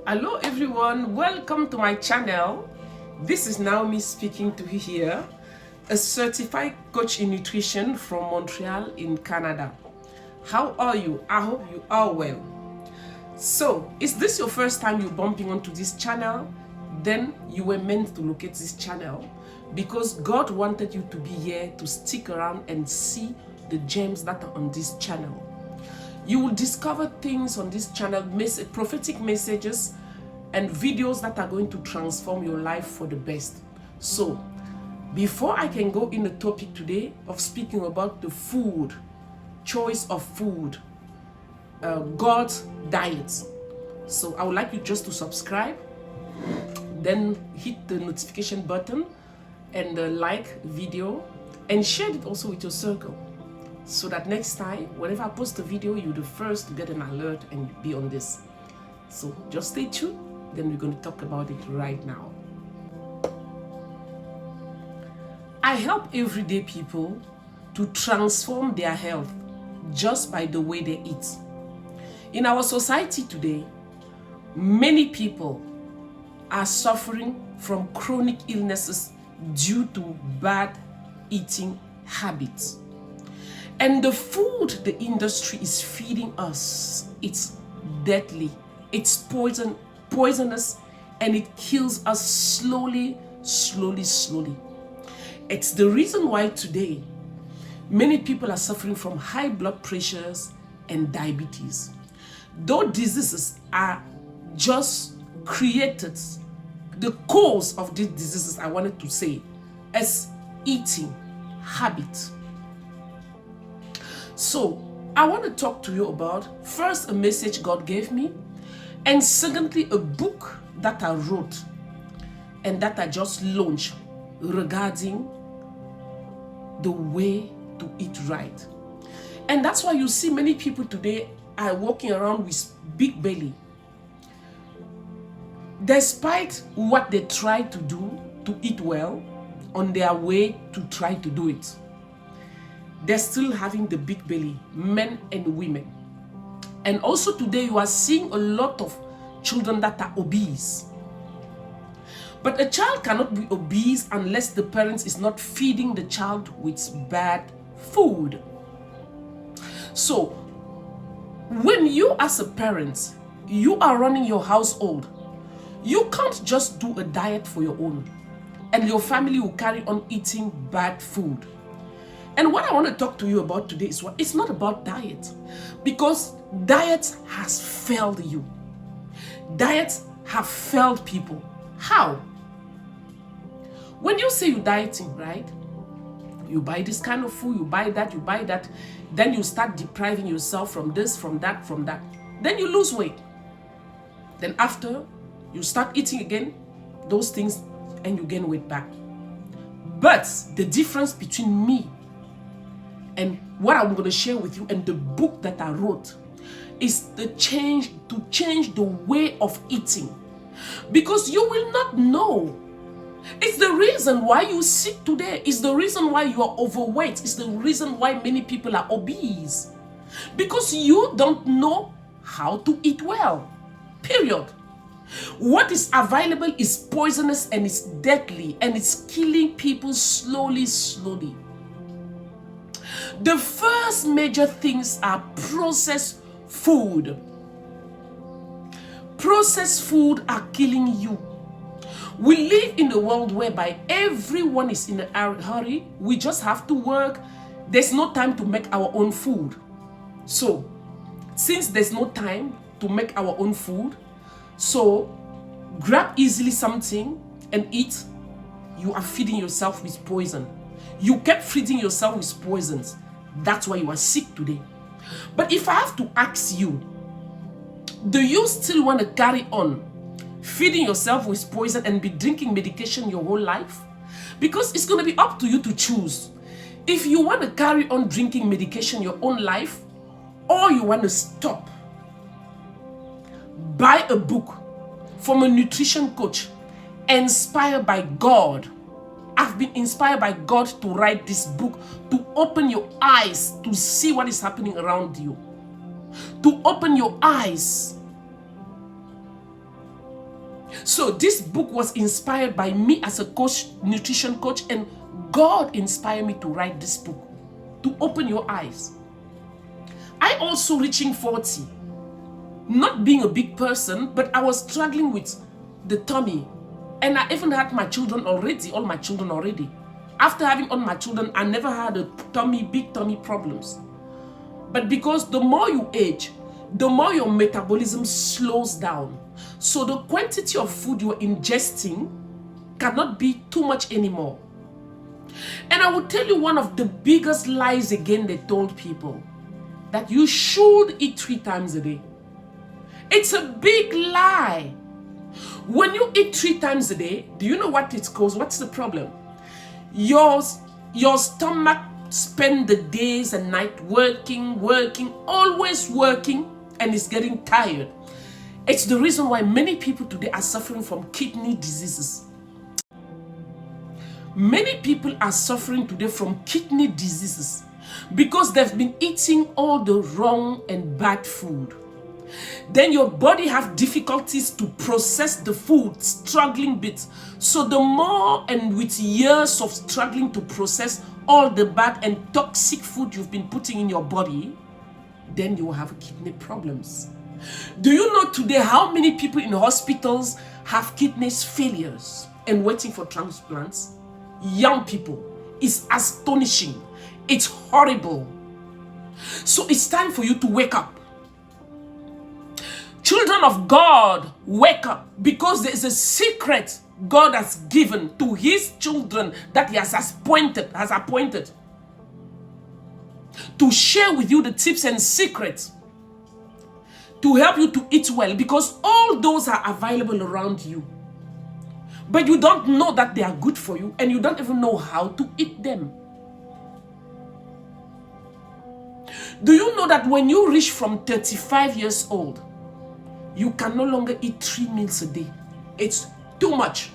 Hello everyone, welcome to my channel. This is Naomi speaking to you here, a certified coach in nutrition from Montreal in Canada. How are you? I hope you are well. So, is this your first time you bumping onto this channel? Then you were meant to look at this channel because God wanted you to be here to stick around and see the gems that are on this channel. You will discover things on this channel, prophetic messages and videos that are going to transform your life for the best. So, before I can go in the topic today of speaking about the food, choice of food, God's diet. So I would like you just to subscribe, then hit the notification button and like video and share it also with your circle, so that next time, whenever I post a video, you're the first to get an alert and be on this. So just stay tuned, then we're going to talk about it right now. I help everyday people to transform their health just by the way they eat. In our society today, many people are suffering from chronic illnesses due to bad eating habits. And the food the industry is feeding us, it's deadly, it's poisonous, and it kills us slowly. It's the reason why today many people are suffering from high blood pressures and diabetes. Those diseases are just created, the cause of these diseases, I wanted to say, as eating habit. So, I want to talk to you about, first, a message God gave me, and secondly, a book that I wrote and that I just launched regarding the way to eat right. And that's why you see many people today are walking around with big belly. Despite what they try to do to eat well, on their way to try to do it, they're still having the big belly, men and women. And also today you are seeing a lot of children that are obese. But a child cannot be obese unless the parent is not feeding the child with bad food. So, when you as a parent, you are running your household, you can't just do a diet for your own and your family will carry on eating bad food. And what I want to talk to you about today is what it's not about diet, because diet has failed you. Diets have failed people. How? When you say you're dieting, right? You buy this kind of food, you buy that, then you start depriving yourself from this, from that. Then you lose weight. Then after, you start eating again, those things, and you gain weight back. But the difference between me and what I'm going to share with you and the book that I wrote is to change the way of eating. Because you will not know. It's the reason why you sick today. It's the reason why you are overweight. It's the reason why many people are obese. Because you don't know how to eat well. Period. What is available is poisonous and it's deadly and it's killing people slowly. The first major things are processed food. Processed food are killing you. We live in a world whereby everyone is in a hurry. We just have to work. There's no time to make our own food. So, since there's no time to make our own food, so grab easily something and eat. You are feeding yourself with poison. You kept feeding yourself with poisons. That's why you are sick today. But if I have to ask you, do you still want to carry on feeding yourself with poison and be drinking medication your whole life? Because it's going to be up to you to choose. If you want to carry on drinking medication your own life, or you want to stop, buy a book from a nutrition coach inspired by God. I've been inspired by God to write this book to open your eyes to see what is happening around you. To open your eyes So this book was inspired by me as a coach, nutrition coach, and God inspired me to write this book, to open your eyes. I also reaching 40, not being a big person, but I was struggling with the tummy. And I even had my children already, all my children already. After having all my children, I never had a big tummy problems. But because the more you age, the more your metabolism slows down. So the quantity of food you're ingesting cannot be too much anymore. And I will tell you one of the biggest lies again they told people, that you should eat 3 times a day. It's a big lie. When you eat 3 times a day, do you know what it causes? What's the problem? Your stomach spend the days and night working, always working, and is getting tired. It's the reason why many people today are suffering from kidney diseases. Many people are suffering today from kidney diseases because they've been eating all the wrong and bad food. Then your body have difficulties to process the food, struggling bits. So the more, and with years of struggling to process all the bad and toxic food you've been putting in your body, then you will have kidney problems. Do you know today how many people in hospitals have kidney failures and waiting for transplants? Young people. It's astonishing. It's horrible. So it's time for you to wake up. Children of God, wake up, because there is a secret God has given to his children that he has appointed to share with you the tips and secrets to help you to eat well, because all those are available around you. But you don't know that they are good for you, and you don't even know how to eat them. Do you know that when you reach from 35 years old, you can no longer eat 3 meals a day? It's too much.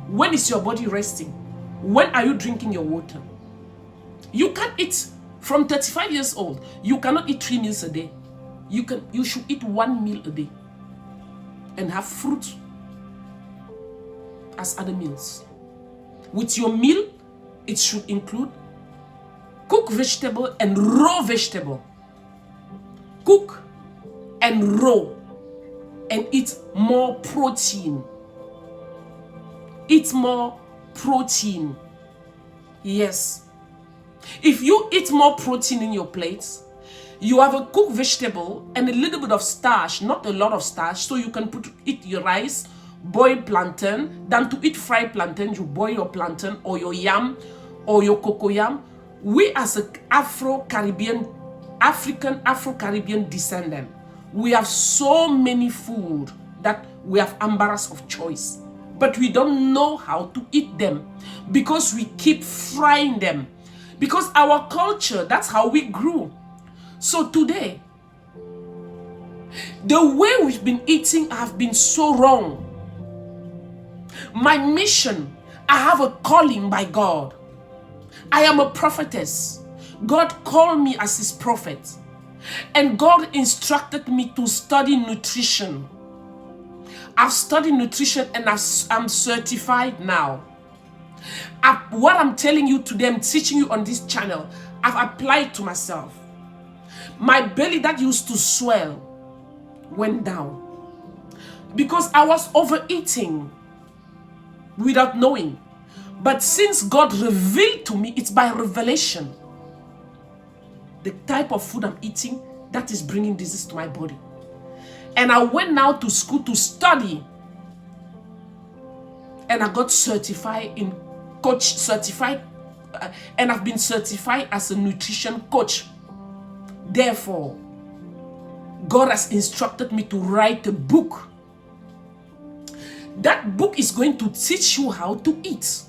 When is your body resting? When are you drinking your water? You can't eat from 35 years old. You cannot eat 3 meals a day. You should eat 1 meal a day and have fruit as other meals. With your meal, it should include cooked vegetable and raw vegetable. Cook and raw, and eat more protein. Eat more protein. Yes. If you eat more protein in your plates, you have a cooked vegetable and a little bit of starch, not a lot of starch, so you can eat your rice, boiled plantain, than to eat fried plantain. You boil your plantain or your yam or your cocoyam. We as an African Afro-Caribbean descendant, we have so many food that we have embarrass of choice, but we don't know how to eat them because we keep frying them, because our culture, that's how we grew. So today, the way we've been eating have been so wrong. My mission, I have a calling by God. I am a prophetess. God called me as his prophet. And God instructed me to study nutrition. I've studied nutrition and I'm certified now. What I'm telling you today, I'm teaching you on this channel, I've applied to myself. My belly that used to swell went down because I was overeating without knowing. But since God revealed to me, it's by revelation, the type of food I'm eating that is bringing disease to my body. And I went now to school to study, and I got certified in and I've been certified as a nutrition coach. Therefore, God has instructed me to write a book. That book is going to teach you how to eat.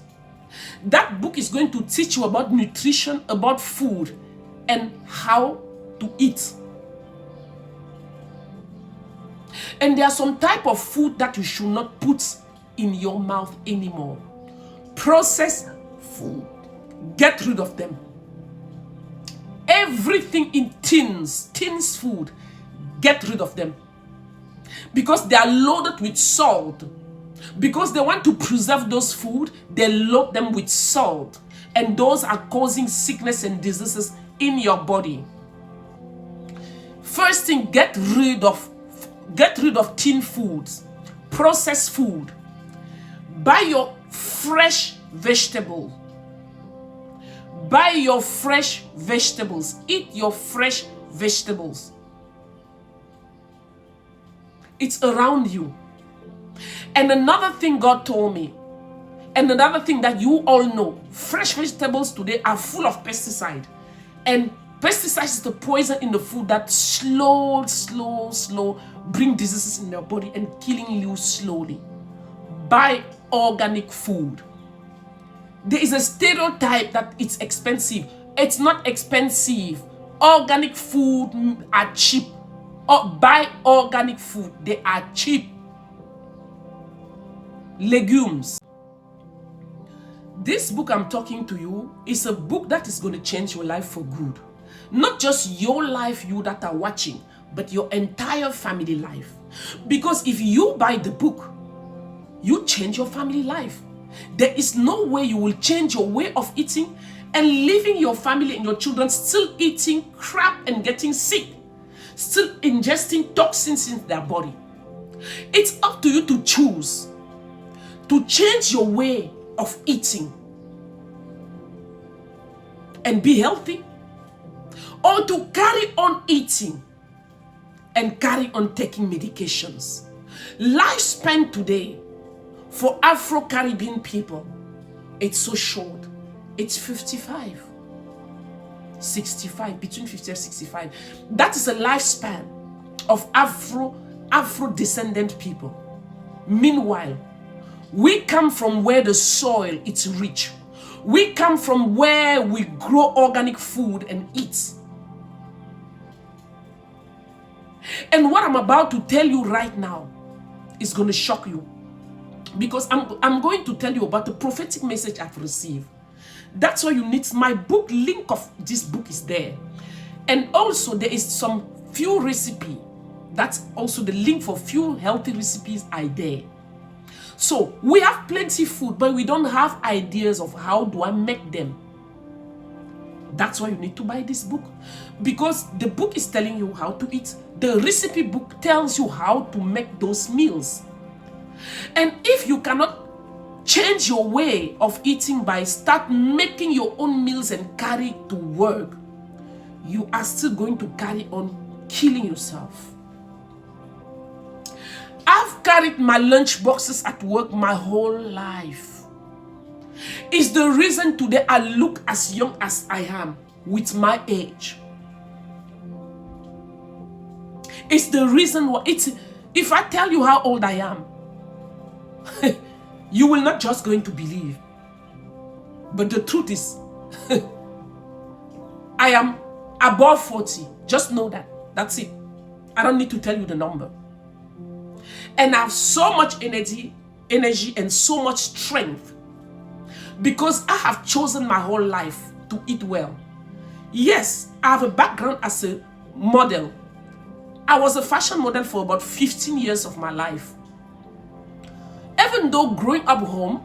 That book is going to teach you about nutrition, about food, and how to eat. And there are some type of food that you should not put in your mouth anymore. Processed food, get rid of them. Everything in tins food, get rid of them. because they are loaded with salt. Because they want to preserve those food, they load them with salt. And those are causing sickness and diseases in your body. First thing, get rid of tin foods, processed food. Buy your fresh vegetables. Buy your fresh vegetables. Eat your fresh vegetables. It's around you. And another thing God told me, and another thing that you all know, fresh vegetables today are full of pesticide. And pesticide is the poison in the food that slow bring diseases in your body and killing you slowly. Buy organic food. There is a stereotype that it's expensive. It's not expensive. Organic food are cheap. Buy organic food. They are cheap. Legumes. This book I'm talking to you is a book that is going to change your life for good. Not just your life, you that are watching, but your entire family life. Because if you buy the book, you change your family life. There is no way you will change your way of eating and leaving your family and your children still eating crap and getting sick, still ingesting toxins in their body. It's up to you to choose to change your way of eating and be healthy, or to carry on eating and carry on taking medications. Lifespan today for Afro-Caribbean people, it's so short. It's 55, 65, between 50 and 65. That is a lifespan of Afro-descendant people. Meanwhile, we come from where the soil is rich. We come from where we grow organic food and eat. And what I'm about to tell you right now is going to shock you. Because I'm going to tell you about the prophetic message I've received. That's why you need my book. Link of this book is there. And also there is some few recipe. That's also the link for few healthy recipes are there. So we have plenty food, but we don't have ideas of how do I make them. That's why you need to buy this book. Because the book is telling you how to eat. The recipe book tells you how to make those meals. And if you cannot change your way of eating by start making your own meals and carry it to work, you are still going to carry on killing yourself. I've carried my lunch boxes at work my whole life. It's the reason today I look as young as I am with my age. It's the reason why if I tell you how old I am, you will not just going to believe. But the truth is, I am above 40. Just know that. That's it. I don't need to tell you the number. And I have so much energy and so much strength because I have chosen my whole life to eat well. Yes, I have a background as a model. I was a fashion model for about 15 years of my life. Even though growing up home,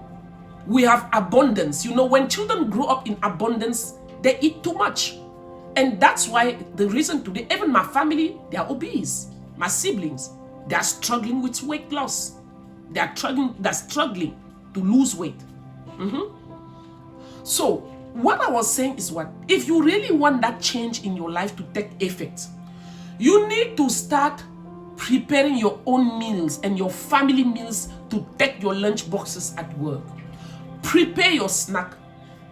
we have abundance. You know, when children grow up in abundance, they eat too much. And that's why the reason today, even my family, they are obese. My siblings, they are struggling with weight loss. They are struggling to lose weight. So, what I was saying is what? If you really want that change in your life to take effect, you need to start preparing your own meals and your family meals to take your lunch boxes at work. Prepare your snack.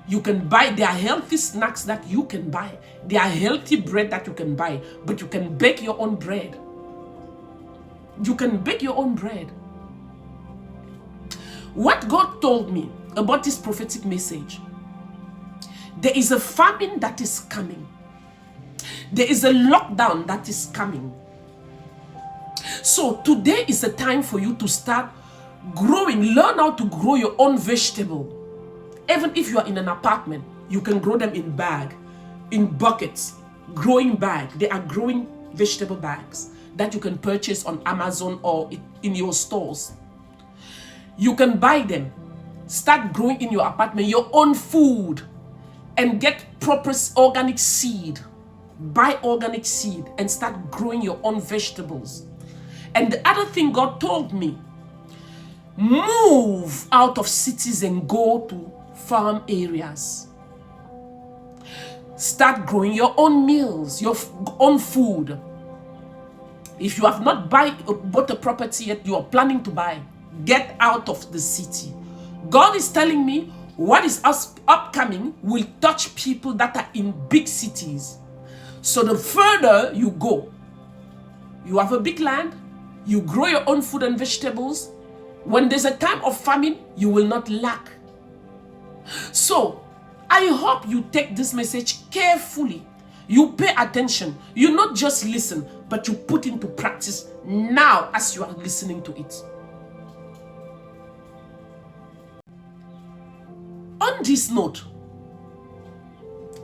You can buy, there are healthy snacks that you can buy. There are healthy bread that you can buy, but you can bake your own bread. You can bake your own bread. What God told me about this prophetic message, there is a famine that is coming. There is a lockdown that is coming. So today is a time for you to start growing. Learn how to grow your own vegetable. Even if you are in an apartment, you can grow them in bag, in buckets, growing bag. They are growing vegetable bags. that you can purchase on Amazon or in your stores. You can buy them. Start growing in your apartment your own food and get proper organic seed. Buy organic seed and start growing your own vegetables. And the other thing God told me, move out of cities and go to farm areas. Start growing your own meals, your own food. If you have not bought a property yet, you are planning to buy, get out of the city. God is telling me what is upcoming will touch people that are in big cities. So the further you go, you have a big land, you grow your own food and vegetables. When there's a time of famine, you will not lack. So I hope you take this message carefully. You pay attention. You not just listen, but you put into practice now as you are listening to it. On this note,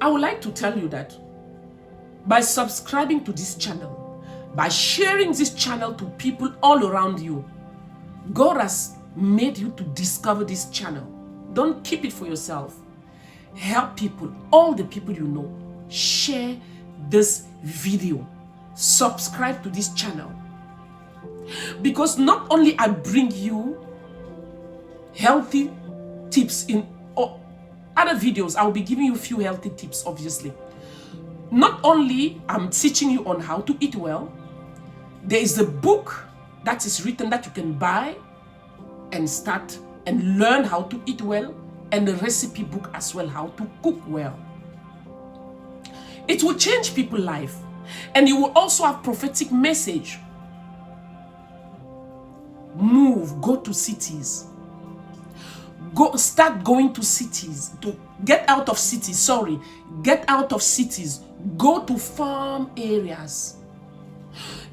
I would like to tell you that by subscribing to this channel, by sharing this channel to people all around you, God has made you to discover this channel. Don't keep it for yourself. Help people, all the people you know. Share this video. Subscribe to this channel. Because not only I bring you healthy tips in other videos, I'll be giving you a few healthy tips, obviously. Not only I'm teaching you on how to eat well, there is a book that is written that you can buy and start and learn how to eat well, and a recipe book as well, how to cook well. It will change people's life, and you will also have prophetic message. Move, go to cities. Start going to cities. Get out of cities, get out of cities. Go to farm areas.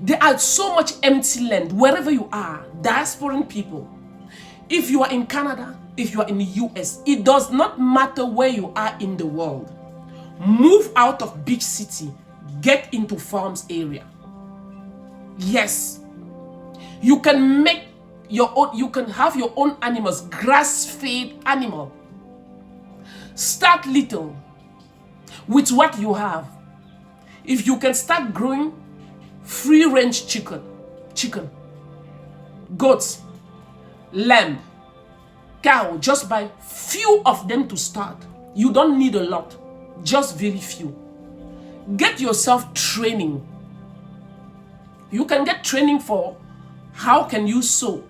There are so much empty land wherever you are, diasporan people. If you are in Canada, if you are in the US, it does not matter where you are in the world. Move out of big city, get into farms area. Yes, you can make your own, you can have your own animals, grass-fed animal. Start little with what you have. If you can start growing free-range chicken, goats, lamb, cow, just buy few of them to start. You don't need a lot, just very few. Get yourself training. You can get training for how can you sow.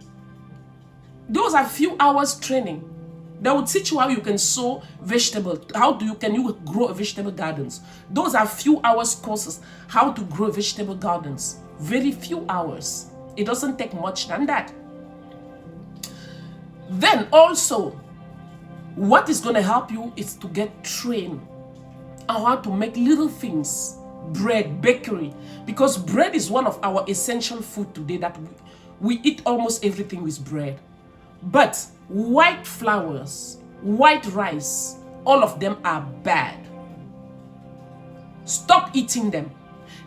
Those are few hours training. They will teach you how you can sow vegetable, can you grow vegetable gardens. Those are few hours courses, how to grow vegetable gardens. Very few hours. It doesn't take much than that. Then also, what is going to help you is to get trained on how to make little things, bread, bakery, because bread is one of our essential food today that we eat almost everything with bread. But white flours, white rice, all of them are bad. Stop eating them.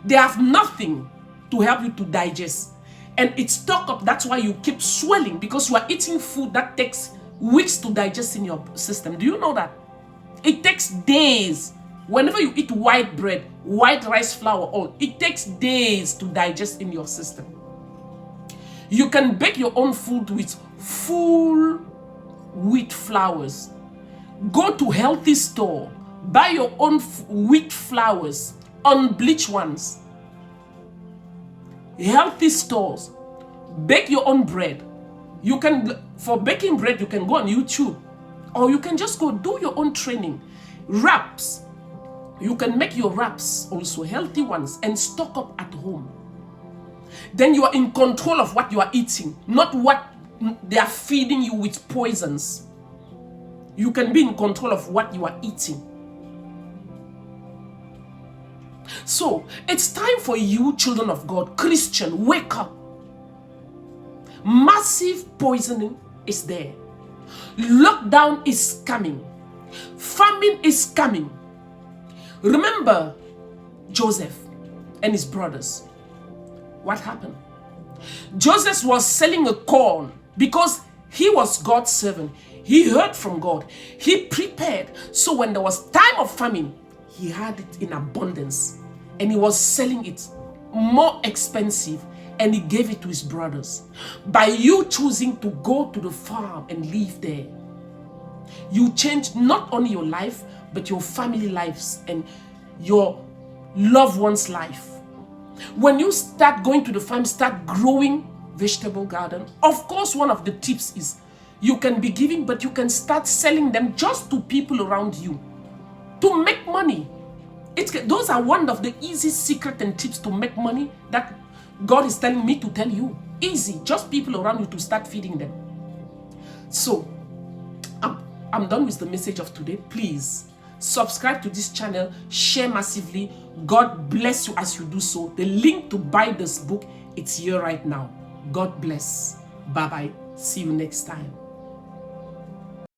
They have nothing to help you to digest. And it's stuck up. That's why you keep swelling, because you are eating food that takes weeks to digest in your system. Do you know that? It takes days. Whenever you eat white bread, white rice flour, all, it takes days to digest in your system. You can bake your own food with full wheat flours. Go to healthy store, buy your own wheat flours, unbleached ones. Healthy stores, bake your own bread. You can, for baking bread, you can go on YouTube, or you can just go do your own training. Wraps, you can make your wraps also, healthy ones, and stock up at home. Then you are in control of what you are eating, not what they are feeding you with poisons. You can be in control of what you are eating. So it's time for you, children of God, Christian, wake up. Massive poisoning is there. Lockdown is coming. Famine is coming. Remember Joseph and his brothers. What happened? Joseph was selling a corn because he was God's servant. He heard from God. He prepared. So when there was time of famine, he had it in abundance. And he was selling it more expensive, and he gave it to his brothers. By you choosing to go to the farm and live there, you change not only your life, but your family lives and your loved one's life. When you start going to the farm, start growing vegetable garden, of course, one of the tips is you can be giving, but you can start selling them just to people around you to make money. Those are one of the easy secret and tips to make money that God is telling me to tell you. Easy, just people around you to start feeding them. So, I'm done with the message of today. Please subscribe to this channel, share massively. God bless you as you do so. The link to buy this book, it's here right now. God bless. Bye-bye. See you next time.